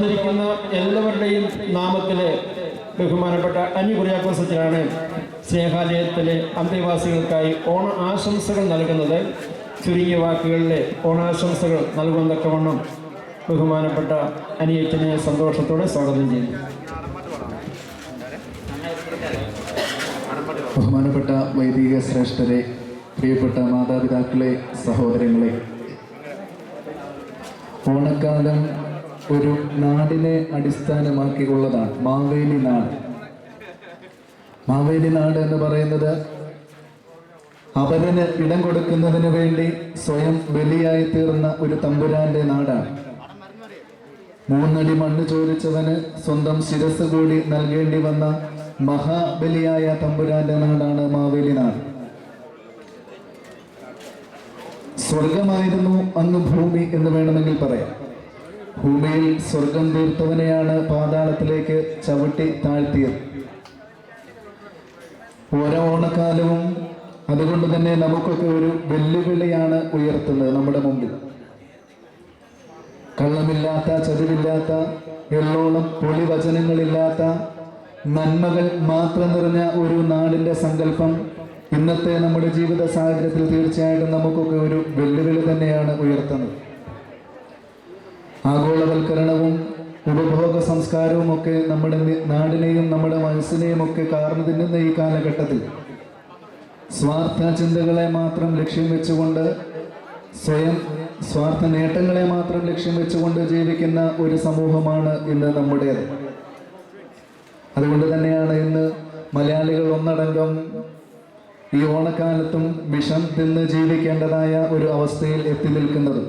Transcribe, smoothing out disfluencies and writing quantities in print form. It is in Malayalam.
വന്നിരിക്കുന്ന എല്ലാവരുടെയും നാമത്തിൽ ബഹുമാനപ്പെട്ട അനി കുര്യാക്കോസ് അച്ഛനാണ് സ്നേഹാലയത്തിലെ അന്തേവാസികൾക്കായി ഓണ ആശംസകൾ നൽകുന്നത്. ചുരുങ്ങിയ വാക്കുകളിൽ ഓണാശംസകൾ നൽകുന്നതക്കവണ്ണം ബഹുമാനപ്പെട്ട അനിയച്ചനെ സന്തോഷത്തോടെ സ്വാഗതം ചെയ്യുന്നു. ബഹുമാനപ്പെട്ട വൈദിക ശ്രേഷ്ഠരെ, പ്രിയപ്പെട്ട മാതാപിതാക്കളെ, സഹോദരങ്ങളെ, ഓണക്കാലം ഒരു നാടിനെ അടിസ്ഥാനമാക്കിയുള്ളതാണ്. മാവേലി നാട്. മാവേലി നാട് എന്ന് പറയുന്നത് അവരന് ഇടം കൊടുക്കുന്നതിന് വേണ്ടി സ്വയം ബലിയായി തീർന്ന ഒരു തമ്പുരാന്റെ നാടാണ്. 3 അടി മണ്ണ് ചോദിച്ചവന് സ്വന്തം ശിരസ് കൂടി നൽകേണ്ടി വന്ന മഹാബലിയായ തമ്പുരാന്റെ നാടാണ് മാവേലി നാട്. സ്വർഗമായിരുന്നു അന്ന് ഭൂമി എന്ന് വേണമെങ്കിൽ പറയാം. ഭൂമിയിൽ സ്വർഗം തീർത്തവനെയാണ് പാതാളത്തിലേക്ക് ചവിട്ടി താഴ്ത്തിയത്. ഓരോ ഓണക്കാലവും അതുകൊണ്ട് തന്നെ നമുക്കൊക്കെ ഒരു വെല്ലുവിളിയാണ് ഉയർത്തുന്നത് നമ്മുടെ മുമ്പിൽ. കള്ളമില്ലാത്ത, ചതിവില്ലാത്ത, എള്ളോളം പൊളിവചനങ്ങളില്ലാത്ത, നന്മകൾ മാത്രം നിറഞ്ഞ ഒരു നാടിന്റെ സങ്കല്പം ഇന്നത്തെ നമ്മുടെ ജീവിത സാഹചര്യത്തിൽ തീർച്ചയായിട്ടും നമുക്കൊക്കെ ഒരു വെല്ലുവിളി തന്നെയാണ് ഉയർത്തുന്നത്. ആഗോളവൽക്കരണവും ഉപഭോഗ സംസ്കാരവും ഒക്കെ നമ്മുടെ നാടിനെയും നമ്മുടെ മനസ്സിനെയും ഒക്കെ കാർന്നു തിന്നുന്ന ഈ കാലഘട്ടത്തിൽ സ്വാർത്ഥ ചിന്തകളെ മാത്രം ലക്ഷ്യം വെച്ചുകൊണ്ട്, സ്വയം സ്വാർത്ഥ നേട്ടങ്ങളെ മാത്രം ലക്ഷ്യം വെച്ചുകൊണ്ട് ജീവിക്കുന്ന ഒരു സമൂഹമാണ് ഇന്ന് നമ്മുടേത്. അതുകൊണ്ട് തന്നെയാണ് ഇന്ന് മലയാളികൾ ഒന്നടങ്കം ഈ ഓണക്കാലത്തും വിഷം തിന്ന് ജീവിക്കേണ്ടതായ ഒരു അവസ്ഥയിൽ എത്തി നിൽക്കുന്നത്.